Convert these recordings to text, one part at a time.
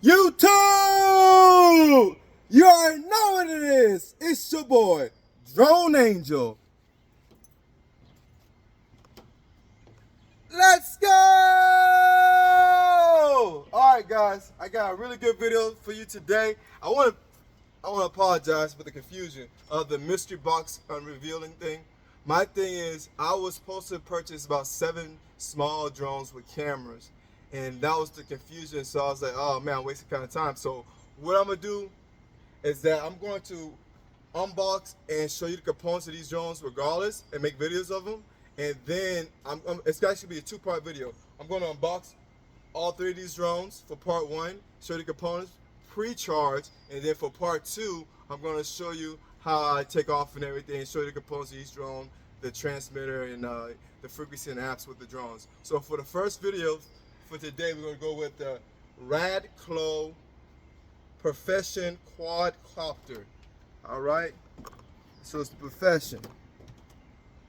YouTube! You already know what it is. It's your boy, Drone Angel. Let's go! Alright guys, I got a really good video for you today. I want to apologize for the confusion of the mystery box unrevealing thing. My thing is, I was supposed to purchase about 7 small drones with cameras, and that was the confusion. So I was like, oh man, I'm wasting kind of time. So what I'm gonna do is that I'm going to unbox and show you the components of these drones regardless, and make videos of them. And then it's actually be a 2-part video. I'm going to unbox all 3 of these drones for part 1, show you the components pre-charge, and then for part 2, I'm going to show you how I take off and everything, show you the components of each drone, the transmitter, and the frequency and apps with the drones. So for the first video for today, we're going to go with the RADCLO Profession quadcopter. All right, so it's the Profession.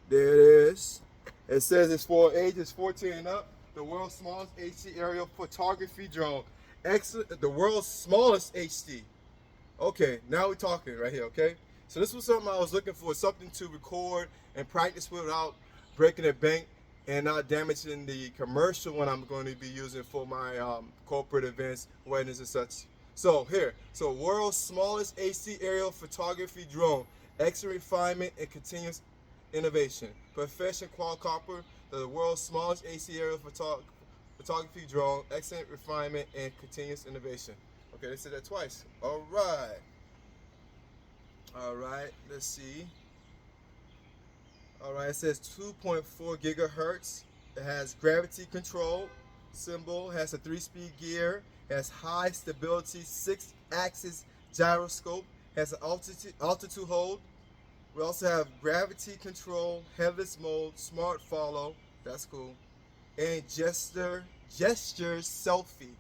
There it is. It says it's for ages 14 and up. The world's smallest HD aerial photography drone. Excellent. The world's smallest HD. Okay, now we're talking right here. Okay, so this was something I was looking for, something to record and practice with without breaking the bank and not damaging the commercial one I'm going to be using for my corporate events, weddings, and such. So here, so world's smallest HD aerial photography drone, excellent refinement and continuous innovation. Profession quadcopter, the world's smallest HD aerial photography drone, excellent refinement and continuous innovation. Okay, they said that twice. All right, let's see. All right, it says 2.4 gigahertz. It has gravity control symbol, has a 3-speed gear, has high stability 6-axis gyroscope, has an altitude hold. We also have gravity control, headless mode, smart follow, that's cool, and gesture selfie.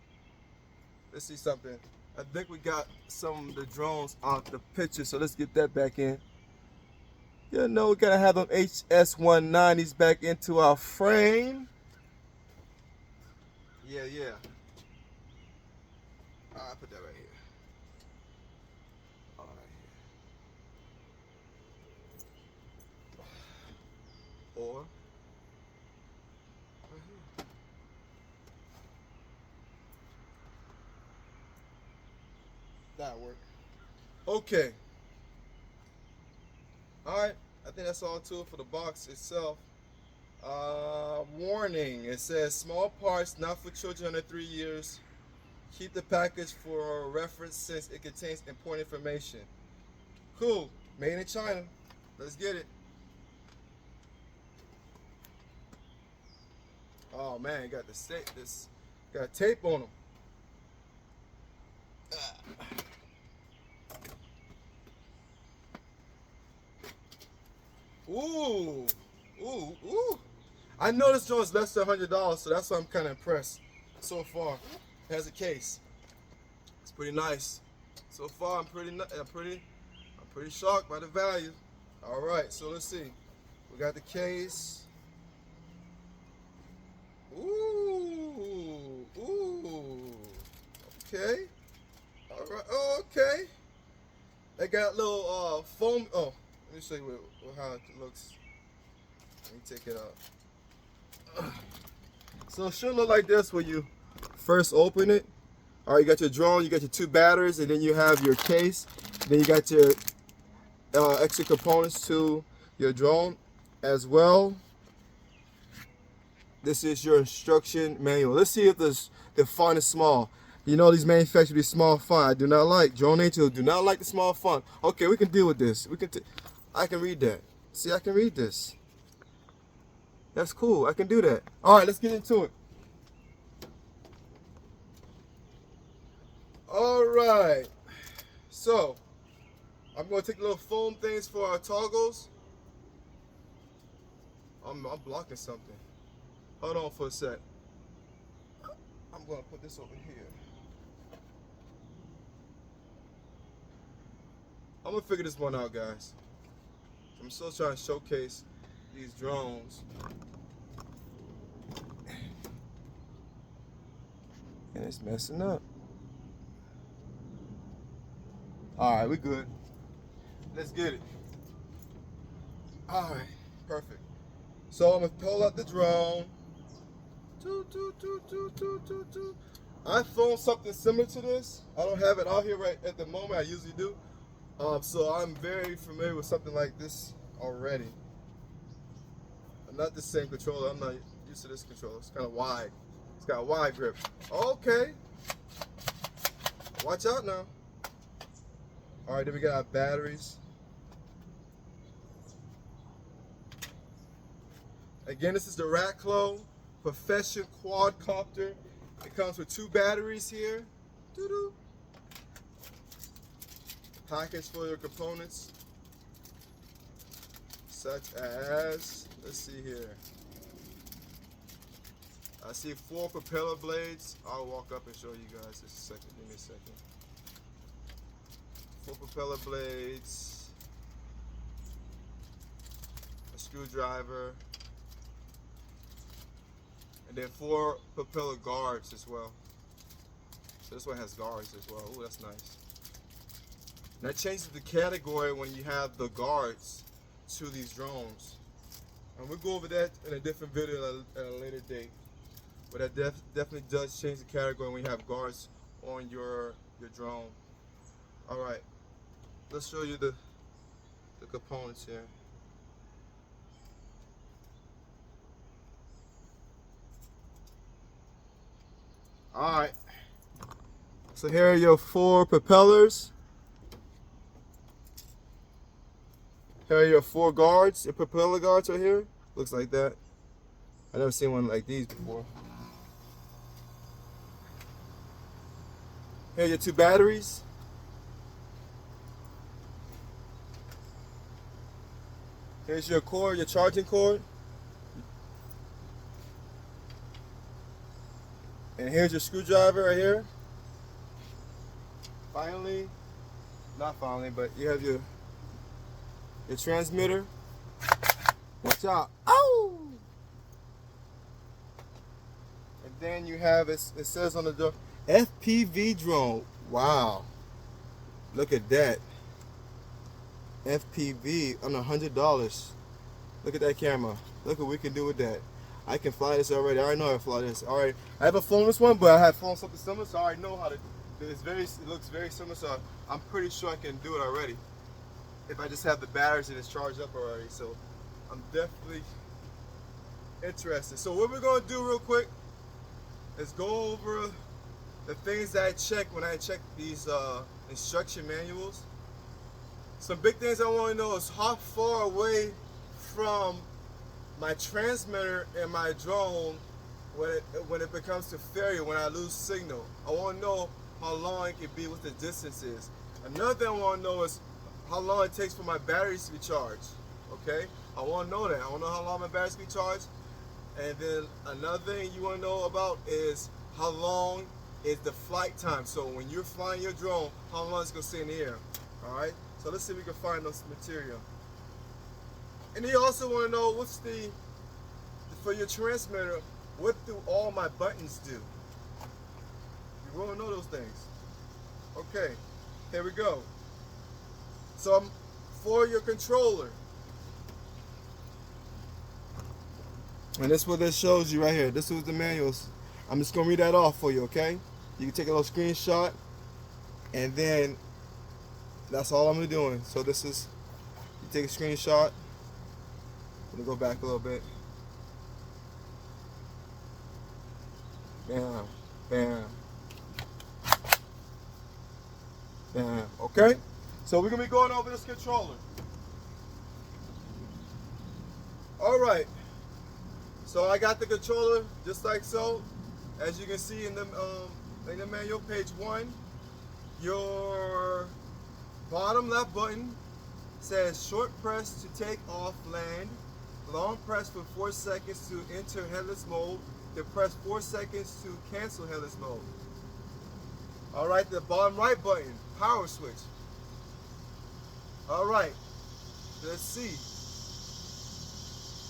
Let's see something. I think we got some of the drones out the picture, so let's get that back in. You know, we gotta have them HS190s back into our frame. Yeah. I'll put that right here. All right here. Or right here. That'll work. Okay. All right. I think that's all to it for the box itself. Warning. It says small parts not for children under 3 years. Keep the package for reference since it contains important information. Cool. Made in China. Let's get it. Oh man, you got got tape on them. Ooh. I know this joint's less than $100, so that's why I'm kind of impressed so far. It has a case. It's pretty nice. So far, I'm pretty shocked by the value. All right, so let's see. We got the case. Ooh. Okay. All right. Oh, okay. They got little foam. Oh, let me show you how it looks. Let me take it out. So it should look like this when you first open it. All right, you got your drone, you got your 2 batteries, and then you have your case. Then you got your extra components to your drone as well. This is your instruction manual. Let's see if the font is small. You know these manufacturers do small font. I do not like. Drone Angel do not like the small font. Okay, we can deal with this. I can read that. See, I can read this. That's cool. I can do that. All right, let's get into it. All right. So, I'm going to take the little foam things for our toggles. I'm blocking something. Hold on for a sec. I'm going to put this over here. I'm going to figure this one out, guys. I'm still trying to showcase these drones. And it's messing up. All right, we good. Let's get it. All right, perfect. So I'm gonna pull out the drone. Toot, toot, toot, toot, toot, toot, toot. I filmed something similar to this. I don't have it out here right at the moment. I usually do. So I'm very familiar with something like this already. Not the same controller. I'm not used to this controller. It's kind of wide. It's got a wide grip. Okay. Watch out now. All right, then we got our batteries. Again, this is the RADCLO Profession quadcopter. It comes with 2 batteries here. Doo-doo. Package for your components, such as, let's see here. I see 4 propeller blades. I'll walk up and show you guys just a second. Give me a second. 4 propeller blades, a screwdriver, and then 4 propeller guards as well. So this one has guards as well. Oh, that's nice. And that changes the category when you have the guards to these drones. And we'll go over that in a different video at a later date. But that definitely does change the category when you have guards on your drone. All right, let's show you the components here. All right, so here are your 4 propellers. Here are your 4 guards, your propeller guards right here. Looks like that. I've never seen one like these before. Here are your 2 batteries. Here's your cord, your charging cord. And here's your screwdriver right here. Finally, not finally, but you have your transmitter. Watch out. Oh! And then you have, it says on the door, FPV drone. Wow. Look at that. FPV on $100. Look at that camera. Look what we can do with that. I can fly this already. I already know how to fly this. Alright. I haven't flown this one, but I have flown something similar, so I already know how to. It looks very similar, so I'm pretty sure I can do it already. If I just have the batteries and it's charged up already. So I'm definitely interested. So what we're gonna do real quick is go over the things that I check when I check these instruction manuals. Some big things I want to know is how far away from my transmitter and my drone when it becomes to failure, when I lose signal. I want to know how long it can be, what the distance is. Another thing I want to know is how long it takes for my batteries to be charged. Okay, I want to know that. I want to know how long my batteries can be charged. And then another thing you want to know about is how long is the flight time. So when you're flying your drone, how long is it going to stay in the air? All right. So let's see if we can find this material. And you also want to know what's for your transmitter, what do all my buttons do? You want to know those things. Okay, here we go. So for your controller, and this is what this shows you right here. This is the manuals. I'm just gonna read that off for you, okay? You can take a little screenshot, and then that's all I'm doing. So this is, you take a screenshot. Let me go back a little bit. Bam, bam, bam. Okay? So we're gonna be going over this controller. All right. So I got the controller just like so. As you can see in the manual, page 1, your bottom left button says short press to take off land, long press for 4 seconds to enter headless mode, then press 4 seconds to cancel headless mode. All right, the bottom right button, power switch. All right, let's see.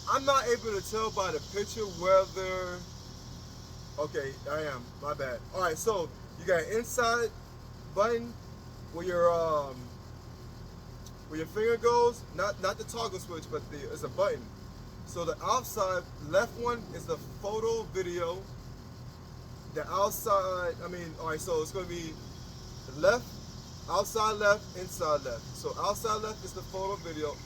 I'm not able to tell by the picture whether, okay, I am, my bad. All right, so you got an inside button where your finger goes, not the toggle switch, but it's a button. So the outside left one is the photo video. The outside, alright, so it's going to be left, outside left, inside left. So outside left is the photo video.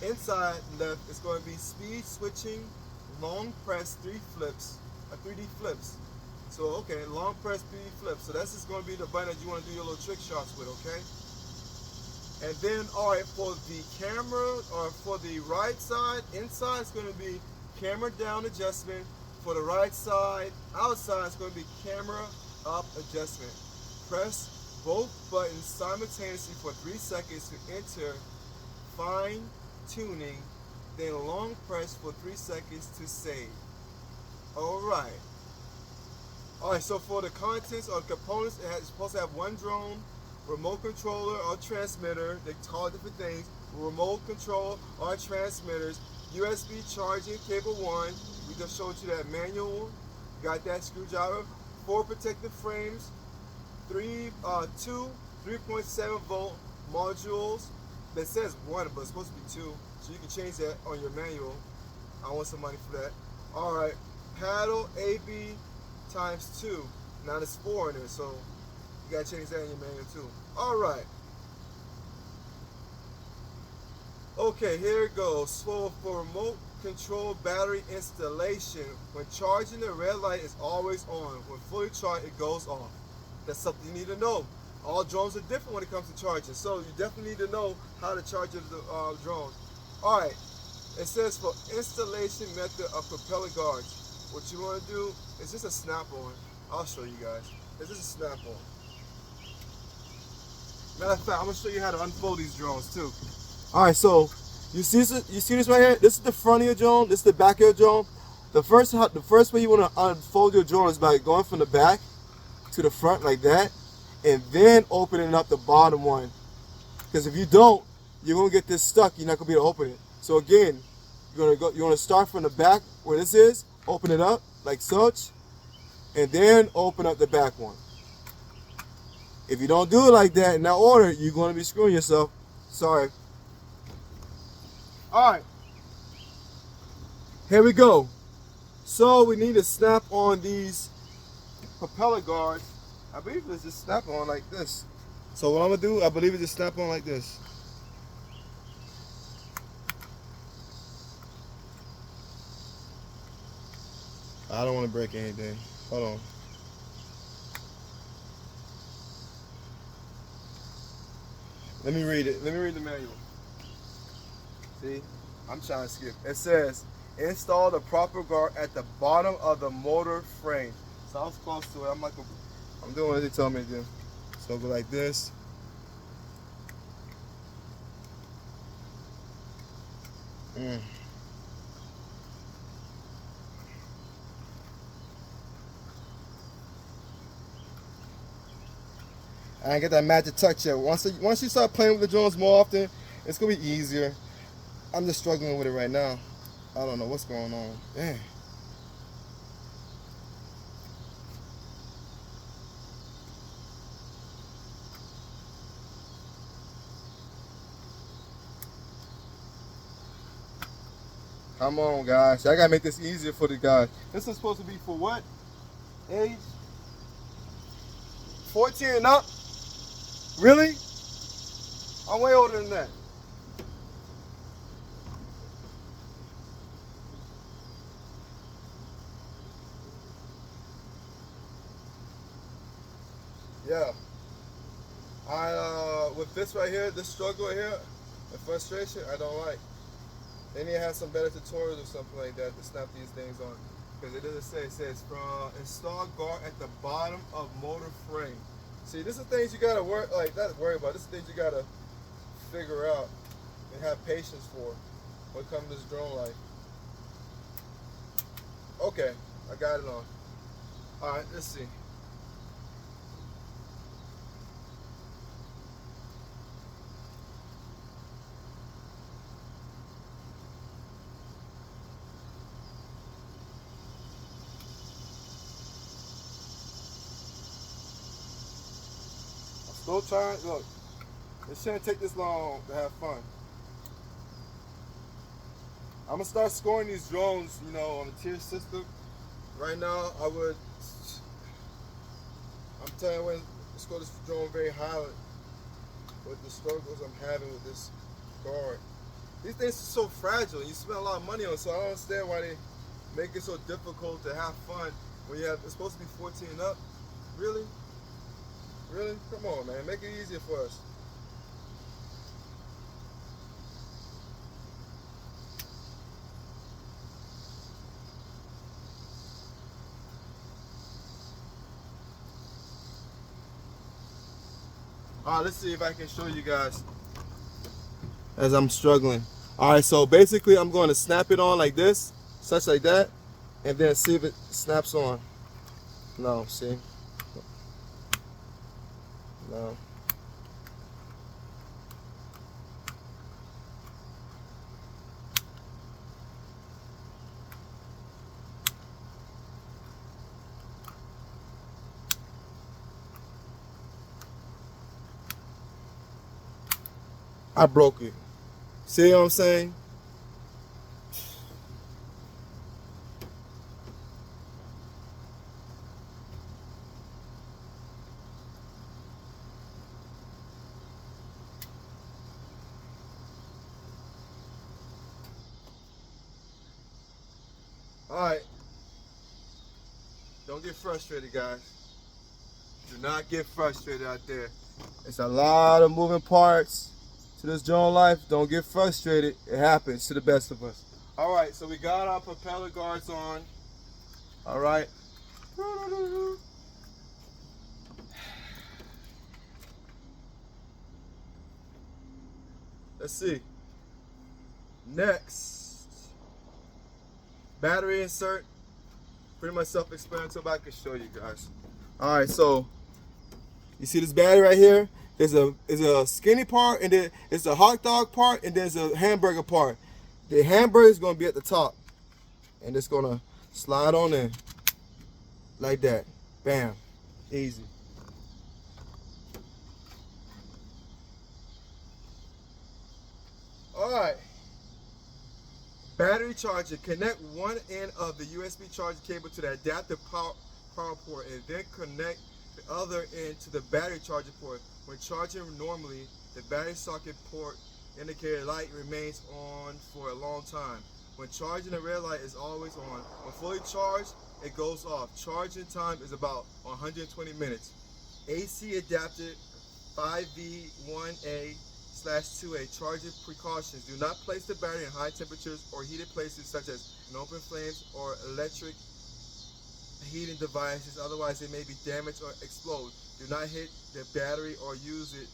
Inside left is going to be speed switching, long press, 3D flips. So okay, long press, 3D flips. So that's just going to be the button that you want to do your little trick shots with, okay? And then, alright, for the camera, or for the right side, inside, it's going to be camera down adjustment. For the right side, outside, it's going to be camera up adjustment. Press both buttons simultaneously for 3 seconds to enter fine tuning, then long press for 3 seconds to save. Alright. Alright, so for the contents or components, it's supposed to have one drone, remote controller or transmitter. They call it different things. Remote control or transmitters, USB charging cable 1. We just showed you that manual. Got that screwdriver. 4 protective frames. 2 3.7 volt modules. That says 1, but it's supposed to be 2. So you can change that on your manual. I want some money for that. Alright. Paddle AB times 2. Now there's 4 in there, so you gotta change that in your manual too. Alright. Okay, here it goes. So for remote control battery installation, when charging, the red light is always on. When fully charged, it goes off. That's something you need to know. All drones are different when it comes to charging, so you definitely need to know how to charge the drones. Alright, it says for installation method of propeller guards. What you want to do is just a snap-on. I'll show you guys. It's just a snap-on. Matter of fact, I'm going to show you how to unfold these drones too. Alright, so you see this right here? This is the front of your drone, this is the back of your drone. The first way you want to unfold your drone is by going from the back to the front like that, and then opening up the bottom one. Because if you don't, you're gonna get this stuck. You're not gonna be able to open it. So again, you're gonna start from the back where this is, open it up like such, and then open up the back one. If you don't do it like that in that order, you're gonna be screwing yourself. Sorry. All right, here we go. So we need to snap on these propeller guards. I believe it's just snap on like this. So what I'm gonna do, I believe it's just snap on like this. I don't want to break anything. Hold on. Let me read it. Let me read the manual. See, I'm trying to skip. It says, install the proper guard at the bottom of the motor frame. So I was close to it. I'm doing what they told me to do. So go like this. I ain't get that magic touch yet. Once you start playing with the drones more often, it's gonna be easier. I'm just struggling with it right now. I don't know what's going on. Man. Come on, guys. I gotta make this easier for the guys. This is supposed to be for what? Age? 14 and up? Really? I'm way older than that. Yeah. With this right here, this struggle right here, the frustration, I don't like. They need to have some better tutorials or something like that to snap these things on. Because it doesn't say, it says from install guard at the bottom of motor frame. See, this is things you gotta worry about. This is things you gotta figure out and have patience for when it comes to this drone life. Okay, I got it on. Alright, let's see. Still trying, look, It shouldn't take this long to have fun. I'm gonna start scoring these drones, you know, on the tier system. Right now, I'm telling you, when score this drone very highly with the struggles I'm having with this guard. These things are so fragile. You spend a lot of money on it, so I don't understand why they make it so difficult to have fun when it's supposed to be 14 and up. Really? Really? Come on, man. Make it easier for us. Alright, let's see if I can show you guys as I'm struggling. Alright, so basically I'm going to snap it on like this, such like that, and then see if it snaps on. No, see? No. I broke it. See what I'm saying? Alright. Don't get frustrated, guys. Do not get frustrated out there. It's a lot of moving parts to this drone life. Don't get frustrated. It happens to the best of us. Alright, so we got our propeller guards on. Alright. Let's see. Next. Battery insert. Pretty much self-explanatory, but I can show you guys. Alright, so you see this battery right here? There's a skinny part, and then it's a hot dog part, and there's a hamburger part. The hamburger is going to be at the top, and it's going to slide on in like that. Bam. Easy. Alright. Battery charger. Connect one end of the USB charger cable to the adaptive power port, and then connect the other end to the battery charger port. When charging normally, the battery socket port indicator light remains on for a long time. When charging, the red light is always on. When fully charged, it goes off. Charging time is about 120 minutes. AC adapted 5V1A/2A charging precautions. Do not place the battery in high temperatures or heated places such as in open flames or electric heating devices, otherwise it may be damaged or explode. Do not hit the battery or use it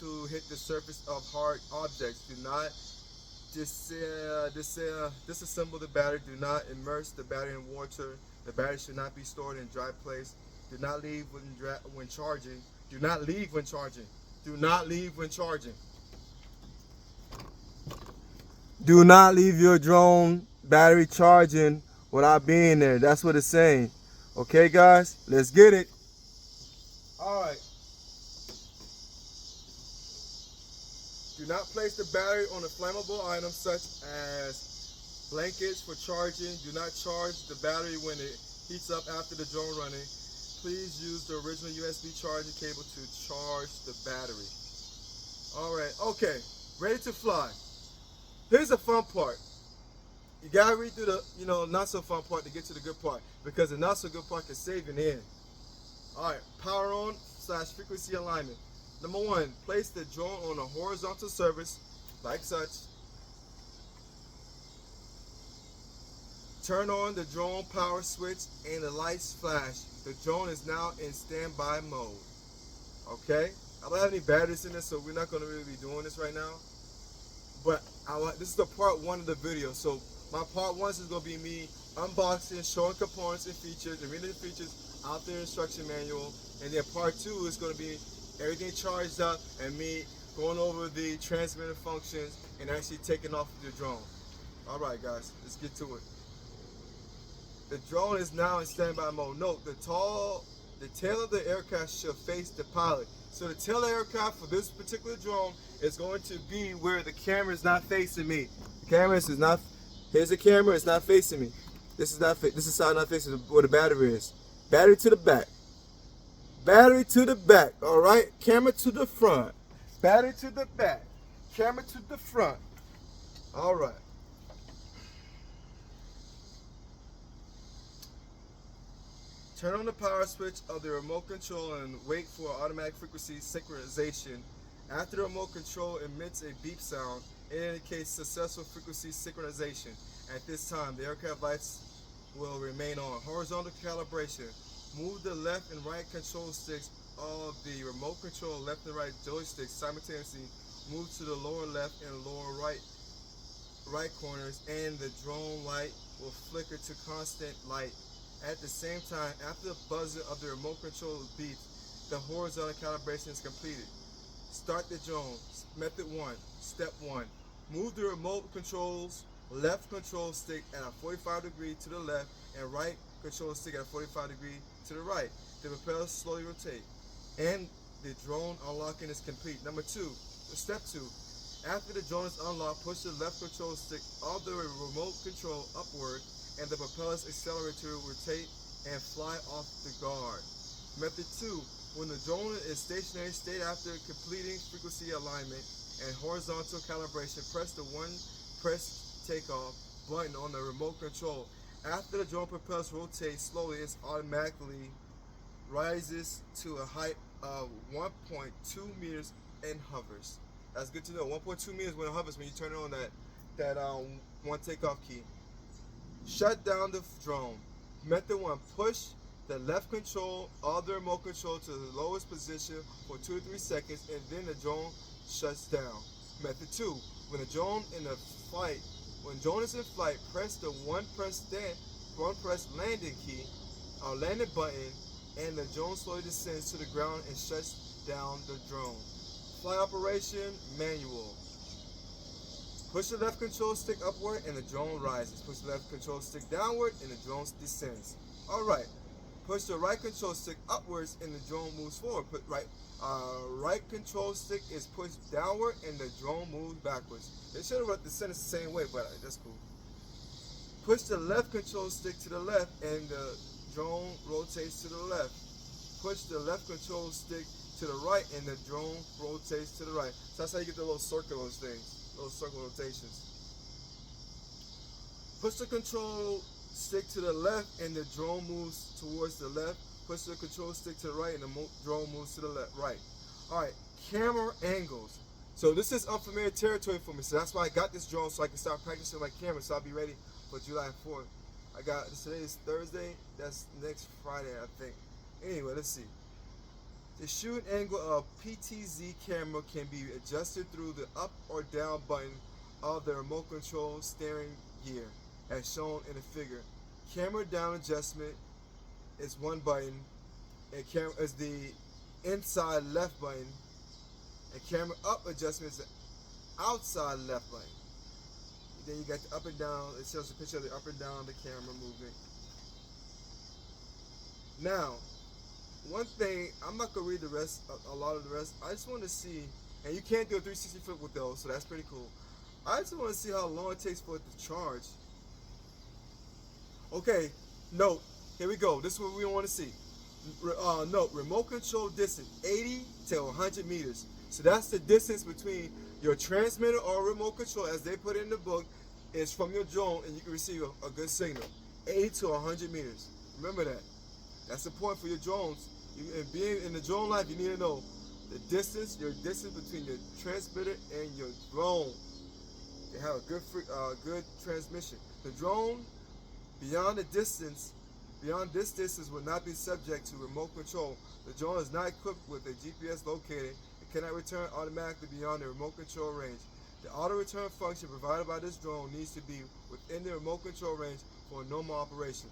to hit the surface of hard objects. Do not disassemble the battery. Do not immerse the battery in water. The battery should not be stored in a dry place. Do not leave when charging. Do not leave when charging. Do not leave when charging. Do not leave your drone battery charging without being there. That's what it's saying. Okay, guys, let's get it. All right. Do not place the battery on a flammable item such as blankets for charging. Do not charge the battery when it heats up after the drone running. Please use the original USB charging cable to charge the battery. All right, okay, ready to fly. Here's the fun part. You gotta read through the, not so fun part to get to the good part, because the not so good part can save in the end. All right, power on / frequency alignment. Number 1, place the drone on a horizontal surface like such. Turn on the drone power switch and the lights flash. The drone is now in standby mode. Okay, I don't have any batteries in this, so we're not going to really be doing this right now. But this is the part 1 of the video. So my part 1 is going to be me unboxing, showing components and features, and reading the features out there instruction manual. And then part 2 is going to be everything charged up and me going over the transmitter functions and actually taking off the drone. All right, guys, let's get to it. The drone is now in standby mode. Note, the the tail of the aircraft should face the pilot. So the tail of the aircraft for this particular drone is going to be where the camera is not facing me. The camera is not, here's the camera, it's not facing me. This is side not facing where the battery is. Battery to the back. Battery to the back, all right? Camera to the front. Battery to the back. Camera to the front. All right. Turn on the power switch of the remote control and wait for automatic frequency synchronization. After the remote control emits a beep sound, it indicates successful frequency synchronization. At this time, the aircraft lights will remain on. Horizontal calibration. Move the left and right control sticks of the remote control left and right joysticks simultaneously. Move to the lower left and lower right corners, and the drone light will flicker to constant light. At the same time, after the buzzer of the remote control beeps, the horizontal calibration is completed. Start the drone. Method 1. Step 1. Move the remote control's left control stick at a 45 degree to the left and right control stick at a 45 degree to the right. The propeller slowly rotate, and the drone unlocking is complete. Step 2. After the drone is unlocked, push the left control stick of the remote control upward, and the propeller's accelerator will rotate and fly off the guard. Method 2. When the drone is stationary, stay after completing frequency alignment and horizontal calibration. Press the press takeoff button on the remote control. After the drone propellers rotate slowly, it automatically rises to a height of 1.2 meters and hovers. That's good to know. 1.2 meters when it hovers when you turn on that one takeoff key. Shut down the drone. Method 1. Push the left control of the remote control to the lowest position for 2 to 3 seconds, and then the drone shuts down. Method 2. When the drone is in flight, press the one press landing key or landing button, and the drone slowly descends to the ground and shuts down the drone. Flight operation manual. Push the left control stick upward and the drone rises. Push the left control stick downward and the drone descends. Alright. Push the right control stick upwards and the drone moves forward. Right control stick is pushed downward and the drone moves backwards. They should have wrote the sentence the same way, but that's cool. Push the left control stick to the left and the drone rotates to the left. Push the left control stick to the right and the drone rotates to the right. So that's how you get the little circle things. Those circle rotations. Push the control stick to the left and the drone moves towards the left. Push the control stick to the right and the drone moves to the left. Right. Alright, camera angles. So this is unfamiliar territory for me, so that's why I got this drone, so I can start practicing my camera, so I'll be ready for July 4th. Today is Thursday, that's next Friday, I think. Anyway, let's see. The shoot angle of PTZ camera can be adjusted through the up or down button of the remote control steering gear, as shown in the figure. Camera down adjustment is one button, and camera is the inside left button, and camera up adjustment is the outside left button. Then you got the up and down. It shows a picture of the up and down the camera moving. Now, one thing, I'm not gonna read the rest, a lot of the rest. I just want to see, and you can't do a 360 flip with those, so that's pretty cool. I just want to see how long it takes for it to charge. Okay, note, here we go. This is what we want to see. Note, remote control distance, 80 to 100 meters. So that's the distance between your transmitter or remote control, as they put it in the book, is from your drone, and you can receive a good signal. 80 to 100 meters. Remember that. That's important for your drones. And being in the drone life, you need to know the distance, your distance between your transmitter and your drone. They have a good transmission. The drone, beyond this distance will not be subject to remote control. The drone is not equipped with a GPS locator. It cannot return automatically beyond the remote control range. The auto return function provided by this drone needs to be within the remote control range for a normal operation.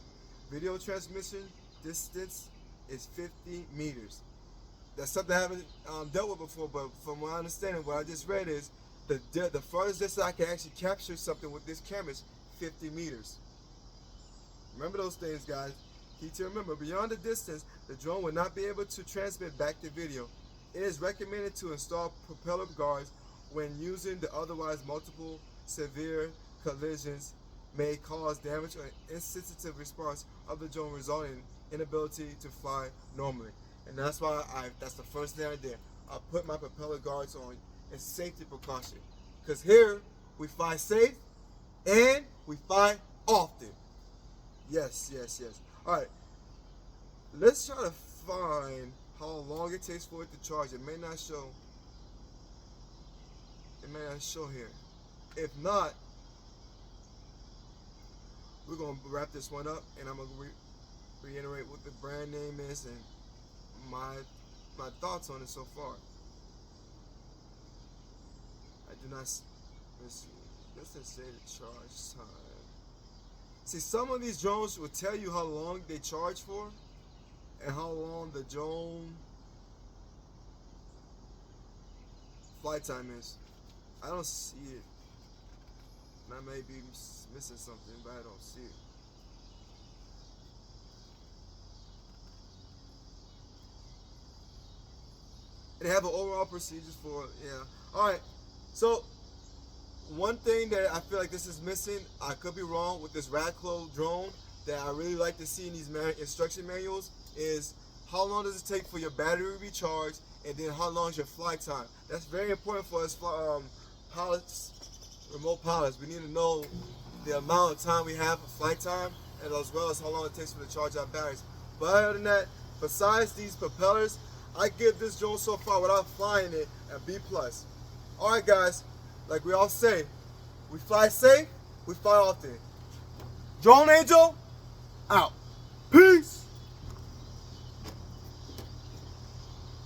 Video transmission distance is 50 meters. That's something I haven't dealt with before, but from my understanding, what I just read is the farthest distance I can actually capture something with this camera is 50 meters. Remember those things, guys. Key to remember, beyond the distance, the drone will not be able to transmit back the video. It is recommended to install propeller guards when using the otherwise multiple severe collisions may cause damage or insensitive response of the drone, resulting in inability to fly normally. And that's why that's the first thing I did. I put my propeller guards on as safety precaution. Because here we fly safe and we fly often. Yes, yes, yes. Alright. Let's try to find how long it takes for it to charge. It may not show. It may not show here. If not, we're going to wrap this one up, and I'm going to reiterate what the brand name is and my thoughts on it so far. I do not, let's see, doesn't say the charge time. See, some of these drones will tell you how long they charge for and how long the drone flight time is. I don't see it. And I may be missing something, but I don't see it. They have an overall procedures for it, yeah. Alright, so one thing that I feel like this is missing, I could be wrong, with this RADCLO drone that I really like to see in these instruction manuals is how long does it take for your battery to be charged, and then how long is your flight time. That's very important for us pilots, remote pilots. We need to know the amount of time we have for flight time, and as well as how long it takes for to charge our batteries. But other than that, besides these propellers, I give this drone so far without flying it a B+. Alright guys, like we all say, we fly safe, we fly often. Drone Angel, out. Peace.